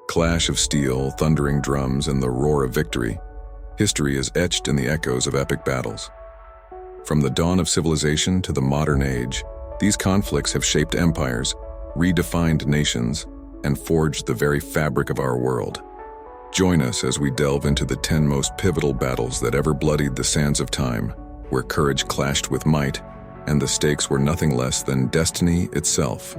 clash of steel, thundering drums, and the roar of victory, history is etched in the echoes of epic battles. From the dawn of civilization to the modern age, these conflicts have shaped empires, redefined nations, and forged the very fabric of our world. Join us as we delve into the 10 most pivotal battles that ever bloodied the sands of time, where courage clashed with might, and the stakes were nothing less than destiny itself.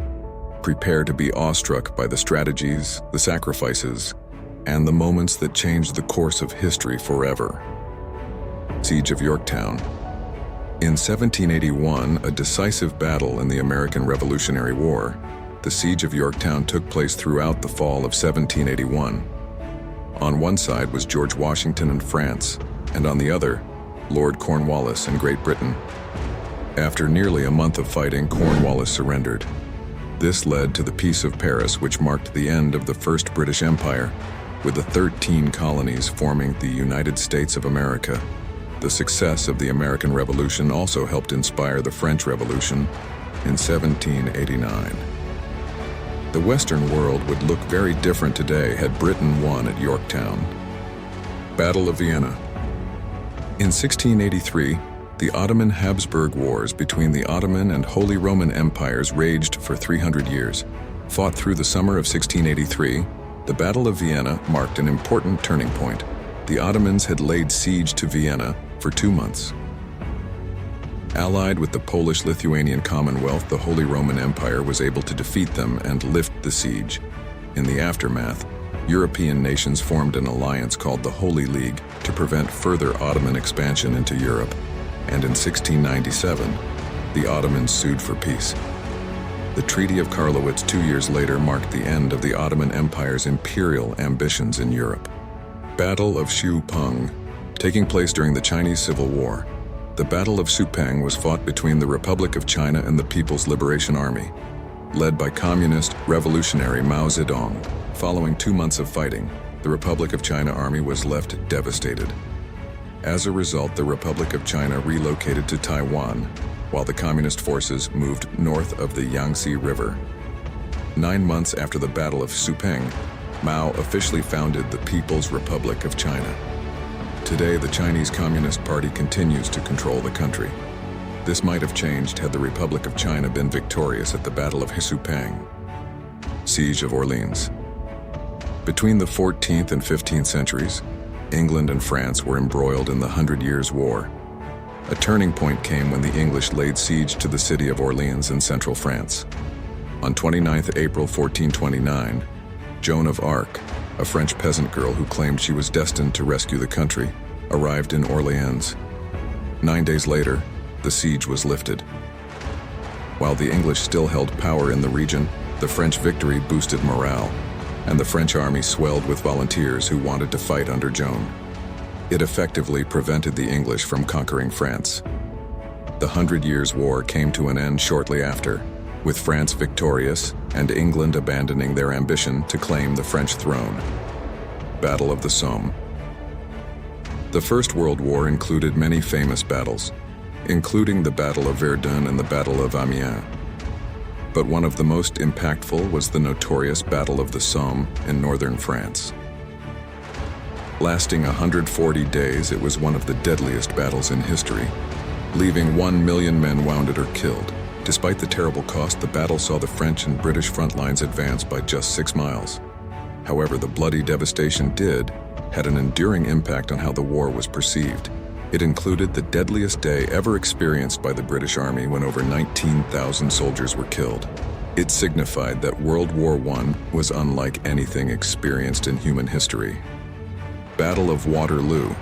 Prepare to be awestruck by the strategies, the sacrifices, and the moments that changed the course of history forever. Siege of Yorktown. In 1781, a decisive battle in the American Revolutionary War, the Siege of Yorktown took place throughout the fall of 1781. On one side was George Washington and France, and on the other, Lord Cornwallis and Great Britain. After nearly a month of fighting, Cornwallis surrendered. This led to the Peace of Paris, which marked the end of the First British Empire, with the 13 colonies forming the United States of America. The success of the American Revolution also helped inspire the French Revolution in 1789. The Western world would look very different today had Britain won at Yorktown. Battle of Vienna. In 1683, the Ottoman-Habsburg Wars between the Ottoman and Holy Roman Empires raged for 300 years. Fought through the summer of 1683, the Battle of Vienna marked an important turning point. The Ottomans had laid siege to Vienna for 2 months. Allied with the Polish-Lithuanian Commonwealth, the Holy Roman Empire was able to defeat them and lift the siege. In the aftermath, European nations formed an alliance called the Holy League to prevent further Ottoman expansion into Europe. And in 1697, the Ottomans sued for peace. The Treaty of Karlowitz 2 years later marked the end of the Ottoman Empire's imperial ambitions in Europe. Battle of HSUPENG. Taking place during the Chinese Civil War, the Battle of HSUPENG was fought between the Republic of China and the People's Liberation Army, led by communist revolutionary Mao Zedong. Following 2 months of fighting, the Republic of China army was left devastated. As a result, the Republic of China relocated to Taiwan, while the communist forces moved north of the Yangtze River. 9 months after the Battle of HSUPENG, Mao officially founded the People's Republic of China. Today, the Chinese Communist Party continues to control the country. This might have changed had the Republic of China been victorious at the Battle of HSUPENG. Siege of Orleans. Between the 14th and 15th centuries, England and France were embroiled in the 100 Years' War. A turning point came when the English laid siege to the city of Orleans in central France. On 29th April 1429, Joan of Arc, a French peasant girl who claimed she was destined to rescue the country, arrived in Orleans. 9 days later, the siege was lifted. While the English still held power in the region, the French victory boosted morale, and the French army swelled with volunteers who wanted to fight under Joan. It effectively prevented the English from conquering France. The 100 Years' War came to an end shortly after, with France victorious and England abandoning their ambition to claim the French throne. Battle of the Somme. The First World War included many famous battles, including the Battle of Verdun and the Battle of Amiens. But one of the most impactful was the notorious Battle of the Somme in northern France. Lasting 140 days, it was one of the deadliest battles in history, leaving 1 million men wounded or killed. Despite the terrible cost, the battle saw the French and British front lines advance by just 6 miles. However, the bloody devastation had an enduring impact on how the war was perceived. It included the deadliest day ever experienced by the British Army when over 19,000 soldiers were killed. It signified that World War I was unlike anything experienced in human history. Battle of Waterloo.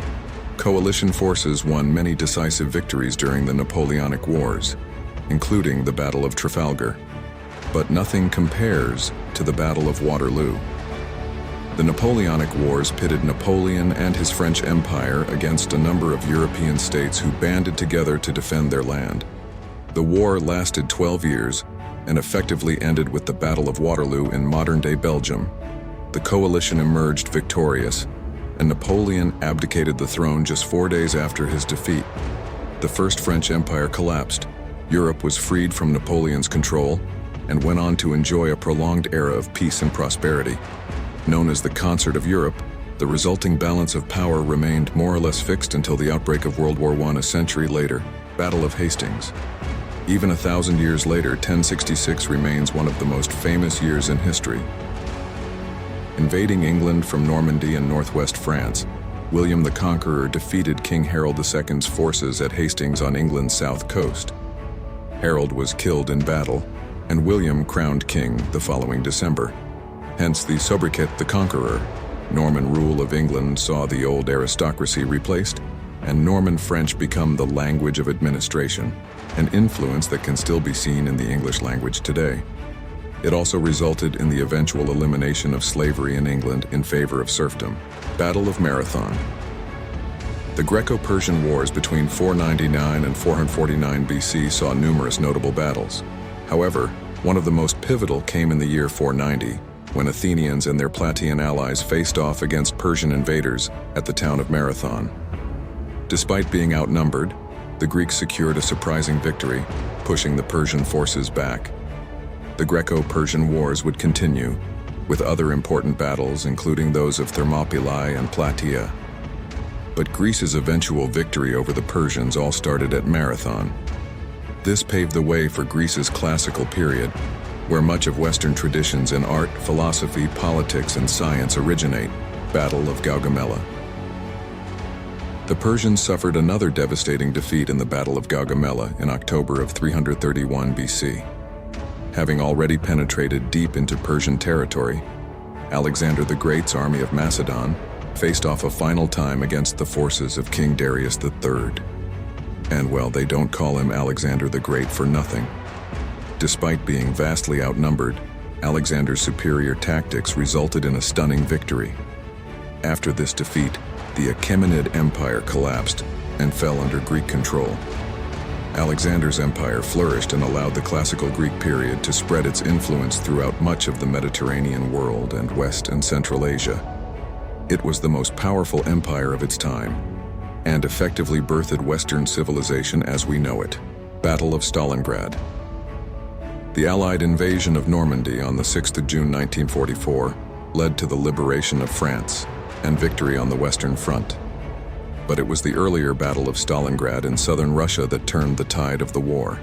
Coalition forces won many decisive victories during the Napoleonic Wars, including the Battle of Trafalgar. But nothing compares to the Battle of Waterloo. The Napoleonic Wars pitted Napoleon and his French Empire against a number of European states who banded together to defend their land. The war lasted 12 years and effectively ended with the Battle of Waterloo in modern-day Belgium. The coalition emerged victorious, and Napoleon abdicated the throne just 4 days after his defeat. The First French Empire collapsed. Europe was freed from Napoleon's control and went on to enjoy a prolonged era of peace and prosperity. Known as the Concert of Europe, the resulting balance of power remained more or less fixed until the outbreak of World War I a century later, Battle of Hastings. Even 1,000 years later, 1066 remains one of the most famous years in history. Invading England from Normandy and northwest France, William the Conqueror defeated King Harold II's forces at Hastings on England's south coast. Harold was killed in battle, and William crowned king the following December. Hence the sobriquet the Conqueror. Norman rule of England saw the old aristocracy replaced, and Norman French become the language of administration, an influence that can still be seen in the English language today. It also resulted in the eventual elimination of slavery in England in favor of serfdom. Battle of Marathon. The Greco-Persian Wars between 499 and 449 BC saw numerous notable battles. However, one of the most pivotal came in the year 490, when Athenians and their Plataean allies faced off against Persian invaders at the town of Marathon. Despite being outnumbered, the Greeks secured a surprising victory, pushing the Persian forces back. The Greco-Persian Wars would continue, with other important battles including those of Thermopylae and Plataea. But Greece's eventual victory over the Persians all started at Marathon. This paved the way for Greece's classical period, where much of Western traditions in art, philosophy, politics, and science originate. Battle of GAUGAMELA. The Persians suffered another devastating defeat in the Battle of GAUGAMELA in October of 331 BC. Having already penetrated deep into Persian territory, Alexander the Great's army of Macedon faced off a final time against the forces of King Darius III. And well, they don't call him Alexander the Great for nothing. Despite being vastly outnumbered, Alexander's superior tactics resulted in a stunning victory. After this defeat, the Achaemenid Empire collapsed and fell under Greek control. Alexander's empire flourished and allowed the classical Greek period to spread its influence throughout much of the Mediterranean world and West and Central Asia. It was the most powerful empire of its time, and effectively birthed Western civilization as we know it. Battle of Stalingrad. The Allied invasion of Normandy on the 6th of June 1944 led to the liberation of France and victory on the Western Front. But it was the earlier Battle of Stalingrad in southern Russia that turned the tide of the war.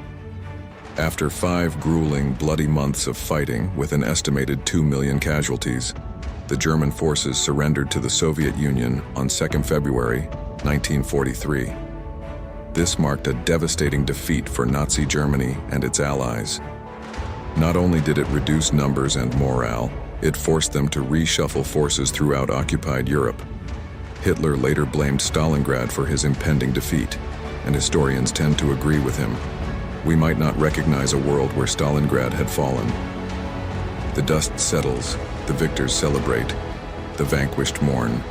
After 5 grueling, bloody months of fighting with an estimated 2 million casualties, the German forces surrendered to the Soviet Union on 2nd February 1943. This marked a devastating defeat for Nazi Germany and its allies. Not only did it reduce numbers and morale, it forced them to reshuffle forces throughout occupied Europe. Hitler later blamed Stalingrad for his impending defeat, and historians tend to agree with him. We might not recognize a world where Stalingrad had fallen. The dust settles, the victors celebrate, the vanquished mourn.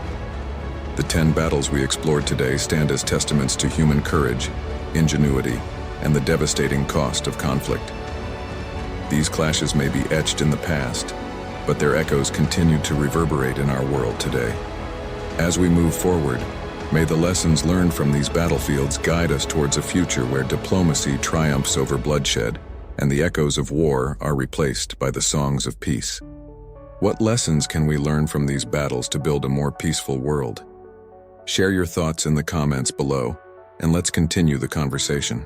The 10 battles we explored today stand as testaments to human courage, ingenuity, and the devastating cost of conflict. These clashes may be etched in the past, but their echoes continue to reverberate in our world today. As we move forward, may the lessons learned from these battlefields guide us towards a future where diplomacy triumphs over bloodshed and the echoes of war are replaced by the songs of peace. What lessons can we learn from these battles to build a more peaceful world? Share your thoughts in the comments below, and let's continue the conversation.